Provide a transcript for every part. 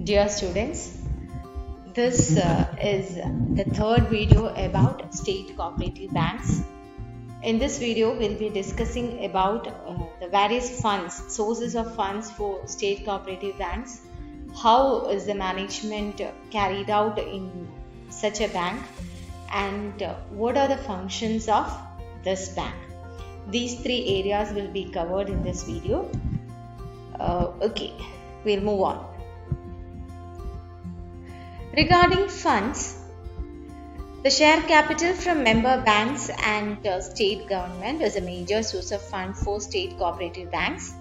Dear students, this is the third video about state cooperative banks. In this video, we'll be discussing about the various funds, sources of funds for state cooperative banks, how is the management carried out in such a bank, and what are the functions of this bank. These three areas will be covered in this video. Okay, we'll move on. Regarding funds, the share capital from member banks and state government is a major source of fund for state cooperative banks.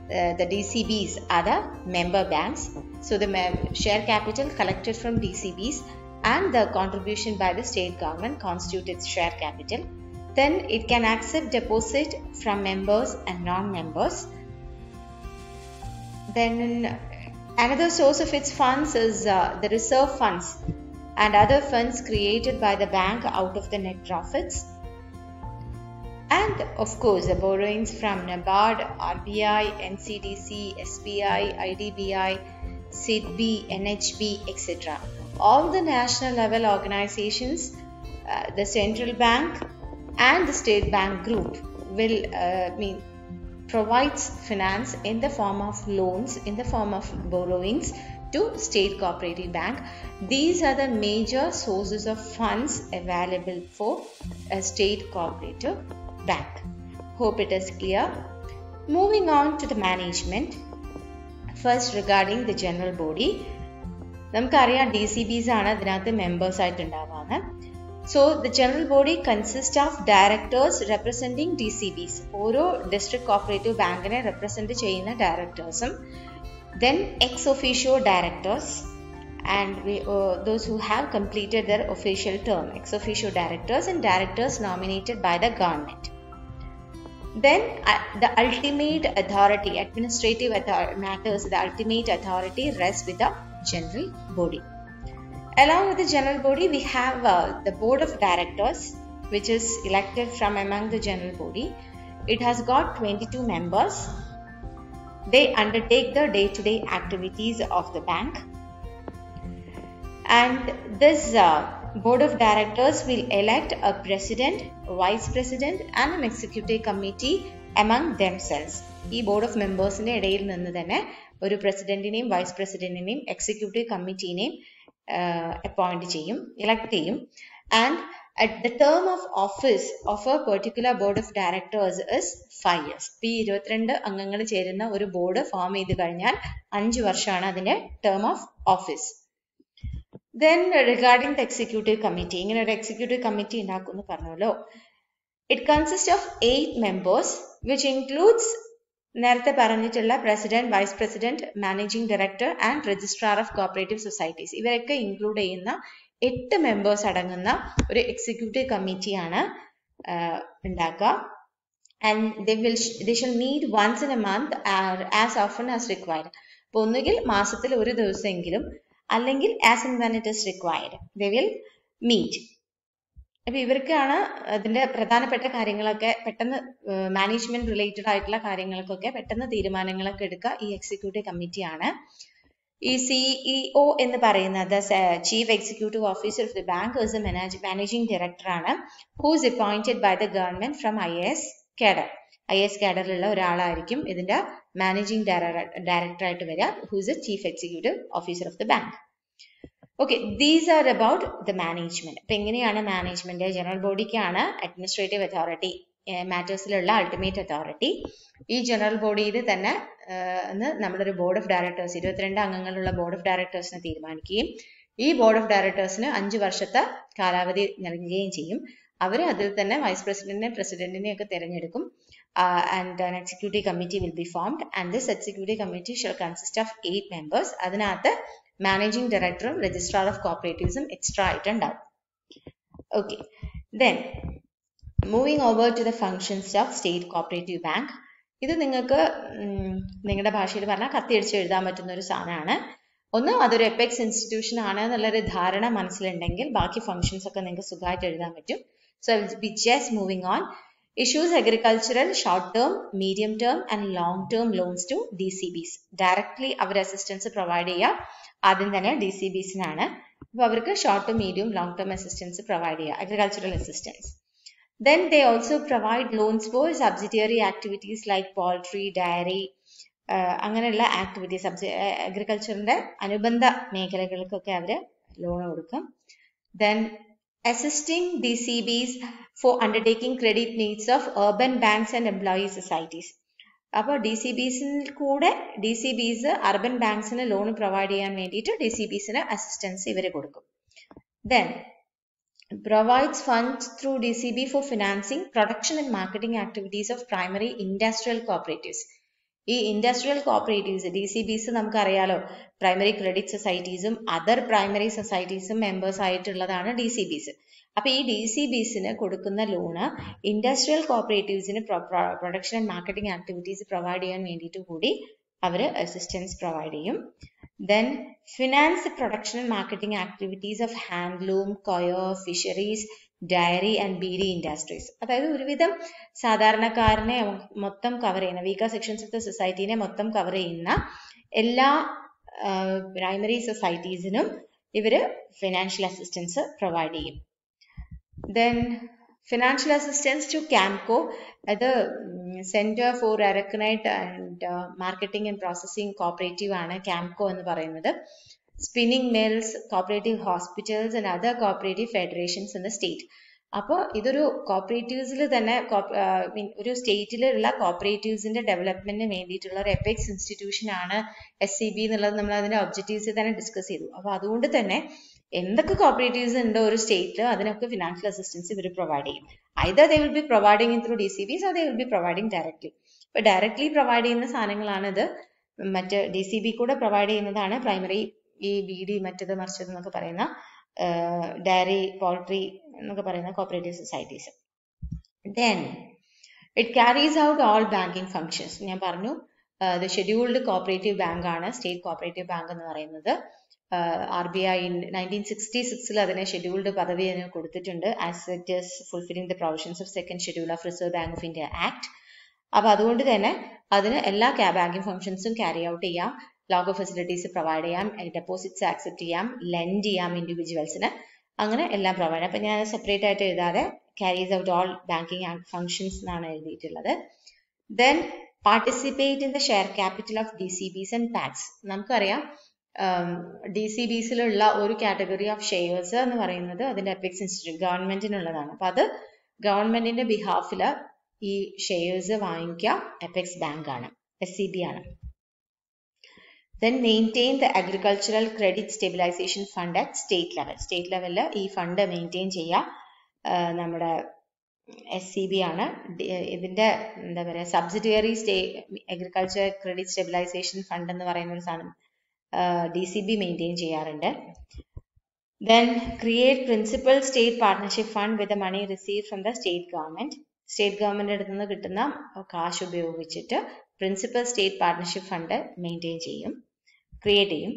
The DCBs are the member banks. So the share capital collected from DCBs and the contribution by the state government constitute its share capital. Then it can accept deposit from members and non-members. Then another source of its funds is the reserve funds and other funds created by the bank out of the net profits. And of course, the borrowings from NABARD, RBI, NCDC, SBI, IDBI, SIDBI, NHB, etc. All the national level organizations, the central bank and the state bank group will provides finance in the form of loans, in the form of borrowings to state cooperative bank. These are the major sources of funds available for a state cooperative bank. Hope it is clear. Moving on to the management. First, regarding the general body. നമുക്കറിയാം DCBs ആണ് അതിനകത്ത് members ആയിട്ടുണ്ടാവുക. So the general body consists of directors representing DCBs. ഓരോ district cooperative bankനെ represent ചെയ്യുന്ന directors, then ex officio directors, and those who have completed their official term, ex officio directors and directors nominated by the government. Then the ultimate authority, administrative matters, the ultimate authority rests with the general body. Along with the general body, we have the board of directors, which is elected from among the general body. It has got 22 members. They undertake the day-to-day activities of the bank. And this board of directors will elect a president, a vice president, and an executive committee among themselves. This board of members in the president, vice president, executive committee appoint ചെയ്യും, elect ചെയ്യും, and at the term of office of a particular board of directors is 5 years. ഈ 22 അംഗങ്ങൾ ചേരുന്ന ഒരു board form ചെയ്ത് കഴിഞ്ഞാൽ 5 വർഷമാണ് അതിന്റെ term of office. Then regarding the executive committee, ഇങ്ങനെ ഒരു executive committee ഉണ്ടാക്കുമെന്ന് പറഞ്ഞല്ലോ. It consists of 8 members, which includes നേരത്തെ പറഞ്ഞിട്ടുള്ള president, vice president, managing director and registrar of cooperative societies. ഇവരൊക്കെ ഇൻക്ലൂഡ് ചെയ്യുന്ന 8 മെമ്പേഴ്സ് അടങ്ങുന്ന ഒരു എക്സിക്യൂട്ടീവ് കമ്മിറ്റിയാണ് ഉണ്ടാക്കുക. And they shall meet once in a month as often as required. അപ്പോൾ ഒന്നുകിൽ മാസത്തിൽ ഒരു ദിവസമെങ്കിലും അല്ലെങ്കിൽ as and when it is required they will meet. അപ്പോൾ ഇവർക്കാണ് അതിന്റെ പ്രധാനപ്പെട്ട കാര്യങ്ങളൊക്കെ പെട്ടെന്ന് മാനേജ്മെന്റ് റിലേറ്റഡ് ആയിട്ടുള്ള കാര്യങ്ങൾക്കൊക്കെ പെട്ടെന്ന് തീരുമാനങ്ങളൊക്കെ എടുക്കുക ഈ എക്സിക്യൂട്ടീവ് കമ്മിറ്റിയാണ്. ഈ CEO എന്ന് പറയുന്നത് chief executive officer of the bank is a managing director ആണ്, who is appointed by the government from IAS cadre. IAS കാഡറിലുള്ള ഒരാളായിരിക്കും ഇതിന്റെ മാനേജിംഗ് ഡയറക്ടർ ആയിട്ട് വരിക, ഹൂ ഈസ് എ ചീഫ് എക്സിക്യൂട്ടീവ് ഓഫീസർ ഓഫ് ദി ബാങ്ക്. Okay, these are about the management. അപ്പോൾ എങ്ങനെയാണ് മാനേജ്മെന്റ്? ജനറൽ ബോഡിക്കാണ് അഡ്മിനിസ്ട്രേറ്റീവ് അതോറിറ്റി, മാറ്റേഴ്സിലുള്ള അൾട്ടിമേറ്റ് അതോറിറ്റി. ഈ ജനറൽ ബോഡിയിൽ തന്നെ നമ്മളൊരു ബോർഡ് ഓഫ് ഡയറക്ടേഴ്സ്, 22 അംഗങ്ങളുള്ള ബോർഡ് ഓഫ് ഡയറക്ടേഴ്സിനെ തീരുമാനിക്കുകയും ഈ ബോർഡ് ഓഫ് ഡയറക്ടേഴ്സിന് 5 വർഷത്തെ കാലാവധി നൽകുകയും ചെയ്യും. അവർ അതിൽ തന്നെ വൈസ് പ്രസിഡന്റിനെ, പ്രസിഡന്റിനെ ഒക്കെ തിരഞ്ഞെടുക്കും. And an executive committee will be formed, and this executive committee shall consist of 8 members. അതിനകത്ത് മാനേജിംഗ് ഡയറക്ടറും രജിസ്ട്രാർ ഓഫ് കോഓപ്പറേറ്റീവ്സും എക്സ്ട്രാ ആയിട്ടുണ്ടാവും. Okay, then moving over to the functions of state cooperative bank. ഇത് നിങ്ങൾക്ക് നിങ്ങളുടെ ഭാഷയിൽ പറഞ്ഞാൽ കത്തിയടിച്ച് എഴുതാൻ പറ്റുന്ന ഒരു സാധനമാണ്. ഒന്ന്, അതൊരു എപെക്സ് ഇൻസ്റ്റിറ്റ്യൂഷൻ ആണ് എന്നുള്ളൊരു ധാരണ മനസ്സിലുണ്ടെങ്കിൽ ബാക്കി ഫങ്ഷൻസ് ഒക്കെ നിങ്ങൾക്ക് സുഖമായിട്ട് എഴുതാൻ പറ്റും. So I will be just moving on. issues agricultural short-term, medium-term and long-term loans to DCBs. Directly our assistance provide ചെയ്യുക ആദ്യം തന്നെ DCBs-നാണ്. അപ്പോൾ അവർക്ക് short medium long term assistance provide ചെയ്യുക, agricultural assistance. Then they also provide loans for subsidiary activities like poultry, dairy, അങ്ങനെയുള്ള activities, അഗ്രികൾച്ചറിന്റെ അനുബന്ധ മേഖലകൾക്കൊക്കെ അവർ loan കൊടുക്കും. Then assisting DCBs for undertaking credit needs of urban banks and employee societies. അപ്പോൾ DCBസിൽ കൂടെ DCBs urban ബാങ്ക്സിന് loan provide ചെയ്യാൻ വേണ്ടിയിട്ട് DCBസിന് assistance ഇവർ കൊടുക്കും. Then provides funds through DCB for financing production and marketing activities of primary industrial cooperatives. ഈ industrial cooperatives DCBs നമുക്കറിയാലോ, primary credit സൊസൈറ്റീസും other primary സൊസൈറ്റീസും മെമ്പേഴ്സ് ആയിട്ടുള്ളതാണ് DCBs. അപ്പൊ ഈ DCBസിന് കൊടുക്കുന്ന ലോണ് ഇൻഡസ്ട്രിയൽ കോപ്പറേറ്റീവ്സിന് production and marketing activities provide ചെയ്യാൻ വേണ്ടിയിട്ട് കൂടി അവർ അസിസ്റ്റൻസ് പ്രൊവൈഡ് ചെയ്യും. Then finance the production and marketing activities of handloom, coir, fisheries, dairy and beeri industries. അതായത് ഒരുവിധം സാധാരണക്കാരനെ മൊത്തം കവർ ചെയ്യുന്ന, വീക്കർ സെക്ഷൻസ് ഓഫ് ദ സൊസൈറ്റീനെ മൊത്തം കവർ ചെയ്യുന്ന എല്ലാ പ്രൈമറി സൊസൈറ്റീസിനും ഇവര് ഫിനാൻഷ്യൽ അസിസ്റ്റൻസ് പ്രൊവൈഡ് ചെയ്യും. Then financial assistance to CAMCO, the Center for Arecanite and Marketing and Processing Cooperative ആണ് CAMCO എന്ന് പറയുന്നത്. Spinning mills, cooperative hospitals and other cooperative federations in the state. അപ്പോൾ ഇതൊരു കോപ്പറേറ്റീവ്സിൽ തന്നെ ഒരു സ്റ്റേറ്റിലുള്ള കോപ്പറേറ്റീവ്സിന്റെ ഡെവലപ്മെന്റിന് വേണ്ടിയിട്ടുള്ള ഒരു എപെക്സ് ഇൻസ്റ്റിറ്റ്യൂഷൻ ആണ് SCB എന്നുള്ളത് നമ്മൾ അതിന്റെ ഒബ്ജക്റ്റീവ്സിൽ തന്നെ ഡിസ്കസ് ചെയ്തു. അപ്പോൾ അതുകൊണ്ട് തന്നെ എന്തൊക്കെ കോപ്പറേറ്റീവ്സ് ഉണ്ടോ ഒരു സ്റ്റേറ്റിൽ അതിനൊക്കെ ഫിനാൻഷ്യൽ അസിസ്റ്റൻസ് ഇവർ പ്രൊവൈഡ് ചെയ്യും. Either they will be providing in through DCBs or they will be providing directly. ഇപ്പൊ ഡയറക്ട്ലി പ്രൊവൈഡ് ചെയ്യുന്ന സാധനങ്ങളാണ് ഇത്. മറ്റ് DCB കൂടെ പ്രൊവൈഡ് ചെയ്യുന്നതാണ് പ്രൈമറി ഈ BD മറ്റത് മറിച്ചത് എന്നൊക്കെ പറയുന്ന ഡയറി, പോൾട്രി എന്നൊക്കെ പറയുന്ന cooperative societies. Then it carries out all banking functions. ഞാൻ പറഞ്ഞു the scheduled cooperative bank ആണ് സ്റ്റേറ്റ് കോപ്പറേറ്റീവ് ബാങ്ക് എന്ന് പറയുന്നത്. RBI 1966 അതിനെ ഷെഡ്യൂൾഡ് പദവി കൊടുത്തിട്ടുണ്ട്. As it is fulfilling the provisions of second schedule of reserve bank of India act. അപ്പൊ അതുകൊണ്ട് തന്നെ അതിന് എല്ലാ ബാങ്കിങ് ഫംഗ്ഷൻസും ക്യാരി ഔട്ട് ചെയ്യാം, ലോഗോ ഫെസിലിറ്റീസ് പ്രൊവൈഡ് ചെയ്യാം, ഡെപ്പോസിറ്റ്സ് ആക്സെപ്റ്റ് ചെയ്യാം, ലെൻഡ് ചെയ്യാം ഇൻഡിവിജ്വൽസിന്, അങ്ങനെ എല്ലാം പ്രൊവൈഡ് ചെയ്യാം. അപ്പൊ ഞാൻ സെപ്പറേറ്റ് ആയിട്ട് എഴുതാതെ carries out all banking functions എന്നാണ് എഴുതിയിട്ടുള്ളത്. Then participate in the share capital of DCBs and PACs. നമുക്കറിയാം DCBസിലുള്ള ഒരു കാറ്റഗറി ഓഫ് ഷെയർസ് എന്ന് പറയുന്നത് അതിന്റെ അപെക്സ് ഇൻസ്റ്റിറ്റ്യൂട്ട് ഗവൺമെന്റിനുള്ളതാണ്. അപ്പൊ അത് ഗവൺമെന്റിന്റെ ബിഹാഫില് ഈ ഷെയർസ് വാങ്ങിക്കുക അപെക്സ് ബാങ്ക് ആണ്, SCB ആണ്. Then maintain the agricultural credit stabilization fund at state level. State ലെവലിൽ ഈ ഫണ്ട് മെയിൻറ്റെയിൻ ചെയ്യുക നമ്മുടെ SCB ആണ്. ഇതിന്റെ എന്താ പറയുക subsidiary agriculture credit stabilization fund എന്ന് പറയുന്ന ഒരു സാധനം DCB മെയിൻറ്റെയിൻ ചെയ്യാറുണ്ട്. Then create principal state partnership fund with the money received from the state government. State government അടുത്ത് നിന്ന് കിട്ടുന്ന കാശ് ഉപയോഗിച്ചിട്ട് principal state partnership fund maintain ചെയ്യും, ക്രിയേറ്റ് ചെയ്യും.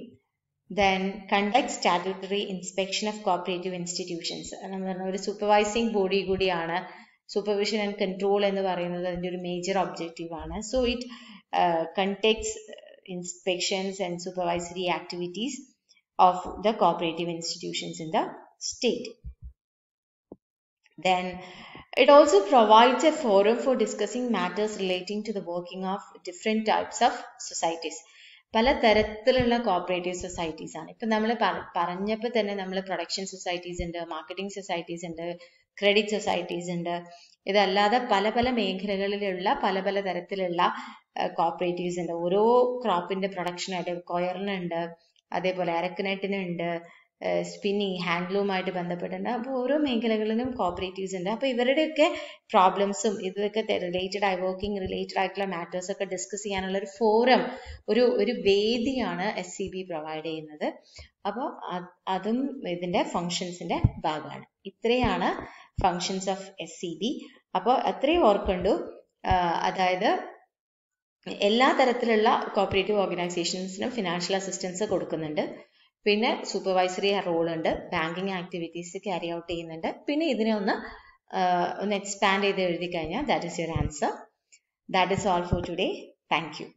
Then conduct statutory inspection of cooperative institutions. നമ്മൾ പറഞ്ഞ ഒരു സൂപ്പർവൈസിംഗ് ബോഡി കൂടിയാണ്. സൂപ്പർവിഷൻ ആൻഡ് കൺട്രോൾ എന്ന് പറയുന്നത് അതിന്റെ ഒരു മേജർ ഒബ്ജക്റ്റീവ് ആണ്. So it conducts inspections and supervisory activities of the cooperative institutions in the state. Then it also provides a forum for discussing matters relating to the working of different types of societies. പല തരത്തിലുള്ള cooperative societies ആണ്. ഇപ്പൊ നമ്മൾ പറഞ്ഞപ്പോൾ തന്നെ നമ്മൾ production societies ഉണ്ട്, marketing societies ഉണ്ട്, ക്രെഡിറ്റ് സൊസൈറ്റീസ് ഉണ്ട്. ഇതല്ലാതെ പല പല മേഖലകളിലുള്ള പല പല തരത്തിലുള്ള കോപ്പറേറ്റീവ്സ് ഉണ്ട്. ഓരോ ക്രോപ്പിന്റെ പ്രൊഡക്ഷനായിട്ട് കൊയറിനുണ്ട്, അതേപോലെ അരക്കനട്ടിനുണ്ട്, സ്പിന്നിങ് ഹാൻഡ്ലൂമായിട്ട് ബന്ധപ്പെട്ടുണ്ട്. അപ്പോൾ ഓരോ മേഖലകളിലും കോപ്പറേറ്റീവ്സ് ഉണ്ട്. അപ്പോൾ ഇവരുടെയൊക്കെ പ്രോബ്ലംസും ഇതൊക്കെ റിലേറ്റഡ് ആയി വർക്കിംഗ് റിലേറ്റഡ് ആയിട്ടുള്ള മാറ്റേഴ്സ് ഒക്കെ ഡിസ്കസ് ചെയ്യാനുള്ള ഒരു ഫോറം, ഒരു വേദിയാണ് SCB പ്രൊവൈഡ് ചെയ്യുന്നത്. അപ്പോൾ അതും ഇതിന്റെ ഫങ്ഷൻസിന്റെ ഭാഗമാണ്. ഇത്രയാണ് ഫങ്ഷൻസ് ഓഫ് SCB. അപ്പോൾ അത്രയും ഓർക്കണ്ടു. അതായത് എല്ലാ തരത്തിലുള്ള കോപ്പറേറ്റീവ് ഓർഗനൈസേഷൻസിനും ഫിനാൻഷ്യൽ അസിസ്റ്റൻസ് കൊടുക്കുന്നുണ്ട്. പിന്നെ സൂപ്പർവൈസറി റോൾ ഉണ്ട്, ബാങ്കിങ് ആക്ടിവിറ്റീസ് ക്യാരി ഔട്ട് ചെയ്യുന്നുണ്ട്. പിന്നെ ഇതിനെ ഒന്ന് ഒന്ന് എക്സ്പാൻഡ് ചെയ്ത് എഴുതി കഴിഞ്ഞാൽ that is your answer. That is all for today. Thank you.